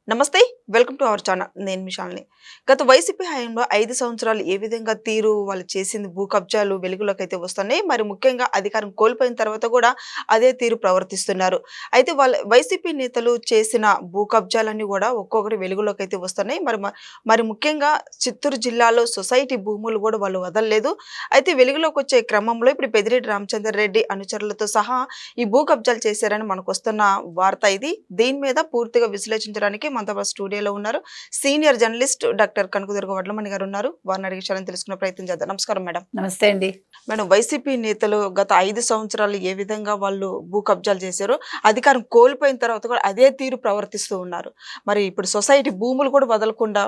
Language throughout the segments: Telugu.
నమస్తే. Welcome to our channel. నేను మీ శాలిని. గత వైసీపీ హయాంలో 5 సంవత్సరాలు ఏ విధంగా తీరు వాళ్ళు చేసింది భూ కబ్జాలు వెలుగులోకైతే వస్తున్నాయి. మరి ముఖ్యంగా అధికారం కోల్పోయిన తర్వాత కూడా అదే తీరు ప్రవర్తిస్తున్నారు. అయితే వాళ్ళ వైసీపీ నేతలు చేసిన భూ కబ్జాలన్నీ కూడా ఒక్కొక్కటి వెలుగులోకైతే వస్తున్నాయి. మరి ముఖ్యంగా చిత్తూరు జిల్లాలో సొసైటీ భూములు కూడా వాళ్ళు వదలలేదు. అయితే వెలుగులోకి వచ్చే క్రమంలో ఇప్పుడు పెద్దిరెడ్డి రామచంద్ర రెడ్డి అనుచరులతో సహా ఈ భూ కబ్జాలు చేశారని మనకు వస్తున్న వార్త ఇది. దీని మీద పూర్తిగా విశ్లేషించడానికి మనతో పాటు స్టూడియోలో ఉన్నారు senior journalist doctor Kanakadurga Vadlamani గారు ఉన్నారు. వారిని అడిగి విషయాలను తెలుసుకునే ప్రయత్నం చేద్దాం. నమస్కారం మేడం. నమస్తే అండి మేడం, వైసీపీ నేతలు గత 5 సంవత్సరాలు ఏ విధంగా వాళ్ళు భూ కబ్జాలు చేశారో అధికారం కోల్పోయిన తర్వాత కూడా అదే తీరు ప్రవర్తిస్తూ ఉన్నారు. మరి ఇప్పుడు సొసైటీ భూములు కూడా వదలకుండా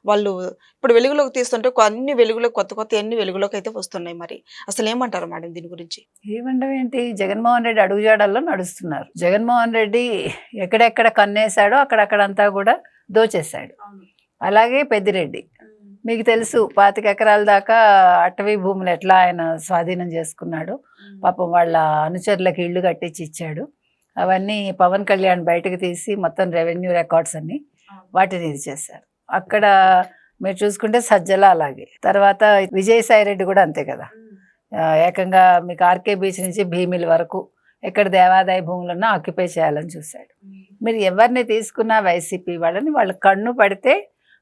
వాళ్ళు ఇప్పుడు వెలుగులోకి తీస్తుంటే అన్ని వెలుగులో కొత్త అన్ని వెలుగులోకి అయితే వస్తున్నాయి. మరి అసలు ఏమంటారు మేడం దీని గురించి? ఏమండం ఏంటి, జగన్మోహన్ రెడ్డి అడుగుజాడల్లో నడుస్తున్నారు. జగన్మోహన్ రెడ్డి ఎక్కడెక్కడ కన్నేశాడో అక్కడక్కడంతా కూడా దోచేశాడు. అలాగే పెద్దిరెడ్డి మీకు తెలుసు 25 ఎకరాల దాకా అటవీ భూములు ఎట్లా ఆయన స్వాధీనం చేసుకున్నాడు. పాపం వాళ్ళ అనుచరులకు ఇళ్ళు కట్టించి ఇచ్చాడు. అవన్నీ పవన్ కళ్యాణ్ బయటకు తీసి మొత్తం రెవెన్యూ రికార్డ్స్ అన్ని వాటిని ఇది చేశారు. అక్కడ మీరు చూసుకుంటే సజ్జల అలాగే, తర్వాత విజయసాయి రెడ్డి కూడా అంతే కదా. ఏకంగా మీకు ఆర్కే బీచ్ నుంచి భీమిలి వరకు ఎక్కడ దేవాదాయ భూములున్నా ఆక్యుపై చేయాలని చూశాడు. మీరు ఎవరిని తీసుకున్నా వైసీపీ వాళ్ళ కన్ను పడితే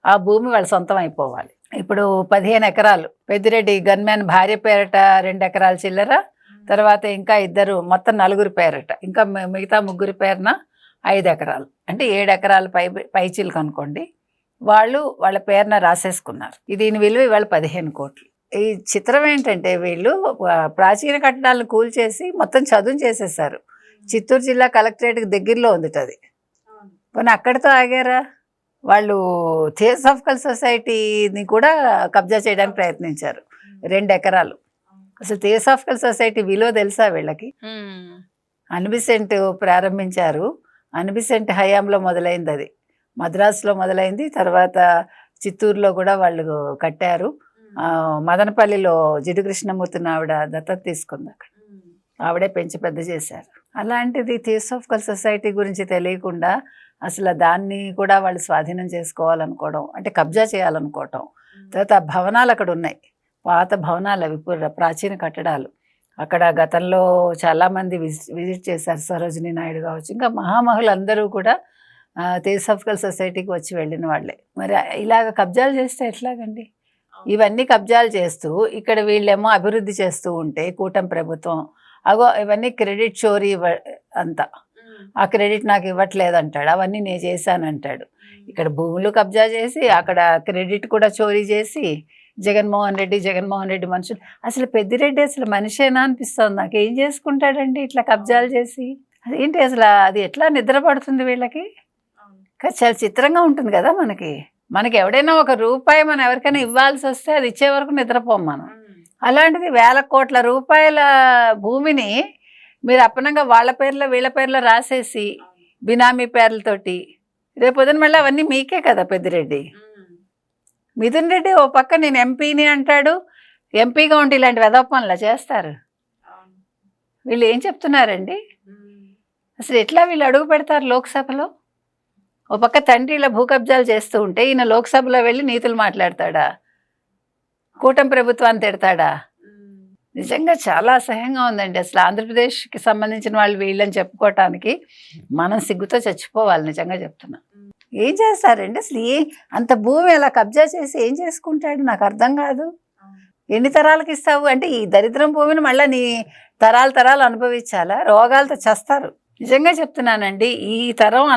ఆ భూమి వాళ్ళ సొంతం అయిపోవాలి. ఇప్పుడు 15 ఎకరాలు పెద్దిరెడ్డి గన్మ్యాన్ భార్య పేరట 2 ఎకరాల చిల్లర, తర్వాత ఇంకా ఇద్దరు మొత్తం 4 పేరట, ఇంకా మిగతా 3 పేరున 5 ఎకరాలు, అంటే 7 ఎకరాల పైచిలకు అనుకోండి. వాళ్ళ పేరున రాసేసుకున్నారు. దీని విలువ ఇవాళ 15 కోట్లు. ఈ చిత్రం ఏంటంటే వీళ్ళు ప్రాచీన కట్టడాలను కూల్చేసి మొత్తం చదును చేసేసారు. చిత్తూరు జిల్లా కలెక్టరేట్కి దగ్గరలో ఉంది అది. కానీ అక్కడితో ఆగారా? వాళ్ళు థియోసాఫికల్ సొసైటీని కూడా కబ్జా చేయడానికి ప్రయత్నించారు. 2 ఎకరాలు. అసలు థియోసాఫికల్ సొసైటీ విలువ తెలుసా వీళ్ళకి? అన్బిసెంట్ ప్రారంభించారు. అన్బిసెంట్ హయాంలో మొదలైంది అది. మద్రాసులో మొదలైంది, తర్వాత చిత్తూరులో కూడా వాళ్ళు కట్టారు. మదనపల్లిలో జిడ్డు కృష్ణమూర్తిని ఆవిడ దత్తత తీసుకుంది. అక్కడ ఆవిడే పెంచి పెద్ద చేశారు. అలాంటిది థియోసాఫికల్ సొసైటీ గురించి తెలియకుండా అసలు దాన్ని కూడా వాళ్ళు స్వాధీనం చేసుకోవాలనుకోవడం, అంటే కబ్జా చేయాలనుకోవటం. తర్వాత భవనాలు అక్కడ ఉన్నాయి, పాత భవనాలు, అవి ప్రాచీన కట్టడాలు. అక్కడ గతంలో చాలామంది విజిట్ చేశారు. సరోజినీ నాయుడు కావచ్చు, ఇంకా మహామహులు అందరూ కూడా థియోసాఫికల్ సొసైటీకి వచ్చి వెళ్ళిన వాళ్ళే. మరి ఇలాగ కబ్జాలు చేస్తే ఎట్లాగండి? ఇవన్నీ కబ్జాలు చేస్తూ ఇక్కడ వీళ్ళేమో అభివృద్ధి చేస్తూ ఉంటే కూటమి ప్రభుత్వం అగో ఇవన్నీ క్రెడిట్ చోరీ అంతా, ఆ క్రెడిట్ నాకు ఇవ్వట్లేదు అంటాడు, అవన్నీ నేను చేశానంటాడు. ఇక్కడ భూములు కబ్జా చేసి అక్కడ క్రెడిట్ కూడా చోరీ చేసి జగన్మోహన్ రెడ్డి మనుషులు. అసలు పెద్దిరెడ్డి అసలు మనిషేనా అనిపిస్తుంది నాకు. ఏం చేసుకుంటాడండి ఇట్లా కబ్జాలు చేసి? అదేంటి అసలు, అది ఎట్లా నిద్ర పడుతుంది వీళ్ళకి? చాలా చిత్రంగా ఉంటుంది కదా. మనకి ఎవడైనా ₹1 మనం ఎవరికైనా ఇవ్వాల్సి వస్తే అది ఇచ్చే వరకు నిద్రపోం మనం. అలాంటిది వేల కోట్ల రూపాయల భూమిని మీరు అప్పనంగా వాళ్ళ పేర్లో వీళ్ళ పేర్లో రాసేసి బినామీ పేర్లతోటి రేపొద్దున మళ్ళీ అవన్నీ మీకే కదా. పెద్దిరెడ్డి మిథున్ రెడ్డి ఓ పక్క నేను ఎంపీని అంటాడు, ఎంపీగా ఉంటే ఇలాంటి వెధవ పనులు చేస్తారు. వీళ్ళు ఏం చెప్తున్నారండి అసలు? ఎట్లా వీళ్ళు అడుగు పెడతారు లోక్సభలో? ఓ పక్క తండ్రి ఇలా భూ కబ్జాలు చేస్తూ ఉంటే ఈయన లోక్సభలో వెళ్ళి నీతులు మాట్లాడతాడా? కూటమి ప్రభుత్వాన్ని తిడతాడా? నిజంగా చాలా అసహ్యంగా ఉందండి. అసలు ఆంధ్రప్రదేశ్కి సంబంధించిన వాళ్ళు వీళ్ళని చెప్పుకోవటానికి మనం సిగ్గుతో చచ్చిపోవాలి. నిజంగా చెప్తున్నా. ఏం చేస్తారండి అసలు? అంత భూమి అలా కబ్జా చేసి ఏం చేసుకుంటాడు నాకు అర్థం కాదు. ఎన్ని తరాలకు ఇస్తావు అంటే ఈ దరిద్రం భూమిని మళ్ళీ నీ తరాలు అనుభవించాలా? రోగాలతో చస్తారు. నిజంగా చెప్తున్నానండి. ఈ తరం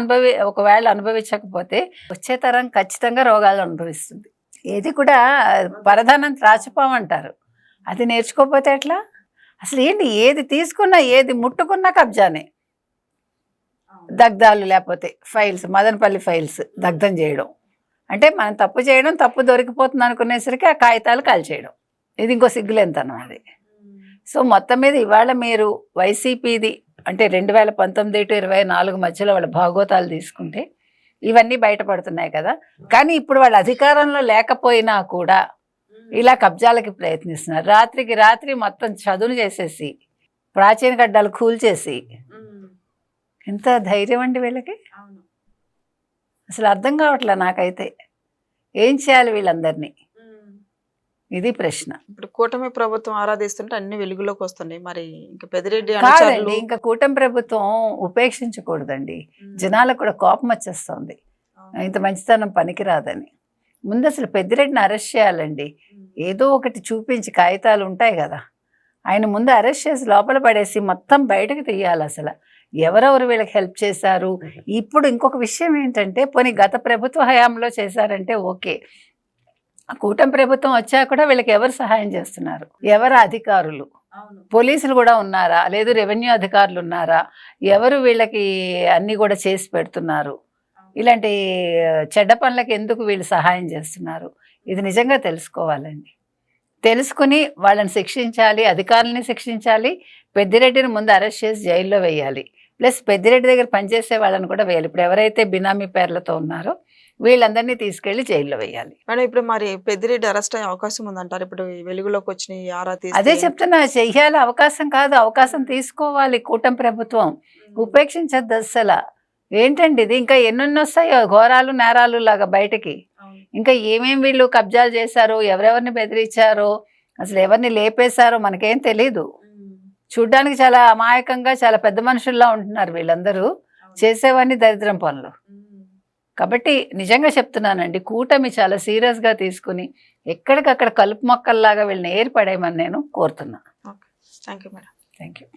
ఒకవేళ అనుభవించకపోతే వచ్చే తరం ఖచ్చితంగా రోగాలు అనుభవిస్తుంది. ఏది కూడా పరధనం త్రాచుపోమంటారు, అది నేర్చుకోకపోతే ఎట్లా? అసలు ఏంటి, ఏది తీసుకున్నా ఏది ముట్టుకున్నా కబ్జానే. దగ్ధాలు, లేకపోతే ఫైల్స్, మదనపల్లి ఫైల్స్ దగ్ధం చేయడం, అంటే మనం తప్పు చేయడం, తప్పు దొరికిపోతుంది అనుకునేసరికి ఆ కాగితాలు కాల్చేయడం. ఇది ఇంకో సిగ్గులేంతనం అది. సో మొత్తం మీద ఇవాళ మీరు వైసీపీది అంటే 2019-24 మధ్యలో వాళ్ళ భాగోతాలు తీసుకుంటే ఇవన్నీ బయటపడుతున్నాయి కదా. కానీ ఇప్పుడు వాళ్ళ అధికారంలో లేకపోయినా కూడా ఇలా కబ్జాలకి ప్రయత్నిస్తున్నారు. రాత్రికి రాత్రి మొత్తం చదును చేసేసి ప్రాచీన కడ్డాలు కూల్చేసి ఎంత ధైర్యం అండి వీళ్ళకి. అసలు అర్థం కావట్లే నాకైతే. ఏం చేయాలి వీళ్ళందరినీ? ఇది ప్రశ్న. ఇప్పుడు కూటమి ప్రభుత్వం ఆరాధిస్తుంటే అన్ని వెలుగులోకి వస్తున్నాయి. మరి ఇంకా పెద్దిరెడ్డి కాదండి, అనుచరులు ఇంకా కూటమి ప్రభుత్వం ఉపేక్షించకూడదండి. జనాలకు కూడా కోపం వచ్చేస్తుంది, ఇంత మంచితనం పనికిరాదని. ముందు అసలు పెద్దిరెడ్డిని అరెస్ట్ చేయాలండి. ఏదో ఒకటి చూపించి, కాగితాలు ఉంటాయి కదా, ఆయన ముందు అరెస్ట్ చేసి లోపల పడేసి మొత్తం బయటకు తీయాలి. అసలు ఎవరెవరు వీళ్ళకి హెల్ప్ చేశారు. ఇప్పుడు ఇంకొక విషయం ఏంటంటే, పోనీ గత ప్రభుత్వ హయాంలో చేశారంటే ఓకే, కూటమి ప్రభుత్వం వచ్చాక కూడా వీళ్ళకి ఎవరు సహాయం చేస్తున్నారు? ఎవరు అధికారులు? పోలీసులు కూడా ఉన్నారా? లేదు రెవెన్యూ అధికారులు ఉన్నారా? ఎవరు వీళ్ళకి అన్నీ కూడా చేసి పెడుతున్నారు? ఇలాంటి చెడ్డ పనులకు ఎందుకు వీళ్ళు సహాయం చేస్తున్నారు? ఇది నిజంగా తెలుసుకోవాలండి. తెలుసుకుని వాళ్ళని శిక్షించాలి, అధికారులని శిక్షించాలి. పెద్దిరెడ్డిని ముందు అరెస్ట్ చేసి జైల్లో వేయాలి. ప్లస్ పెద్దిరెడ్డి దగ్గర పనిచేసే వాళ్ళని కూడా వేయాలి. ఇప్పుడు ఎవరైతే బినామీ పేర్లతో ఉన్నారో వీళ్ళందరినీ తీసుకెళ్లి జైల్లో వేయాలి. మేడం ఇప్పుడు మరి పెద్దిరెడ్డి అరెస్ట్ అయ్యే అవకాశం ఉందంటారు? ఇప్పుడు ఈ వెలుగులోకి వచ్చిన ఈ ఆరా తీస్తే అదే చెప్తున్నా, చెయ్యాలి. అవకాశం కాదు, అవకాశం తీసుకోవాలి కూటమి ప్రభుత్వం. ఉపేక్షించద్దు అస్సలు. ఏంటండి ఇది? ఇంకా ఎన్నెన్ని వస్తాయో ఘోరాలు నేరాలు లాగా బయటకి. ఇంకా ఏమేం వీళ్ళు కబ్జాలు చేశారో, ఎవరెవరిని బెదిరించారో, అసలు ఎవరిని లేపేశారో మనకేం తెలీదు. చూడ్డానికి చాలా అమాయకంగా, చాలా పెద్ద మనుషుల్లా ఉంటున్నారు వీళ్ళందరూ. చేసేవన్నీ దరిద్రం పనులు. కాబట్టి నిజంగా చెప్తున్నానండి, కూటమి చాలా సీరియస్గా తీసుకుని ఎక్కడికక్కడ కలుపు మొక్కల్లాగా వీళ్ళని ఏర్పడేయమని నేను కోరుతున్నాను. Thank you madam. Thank you.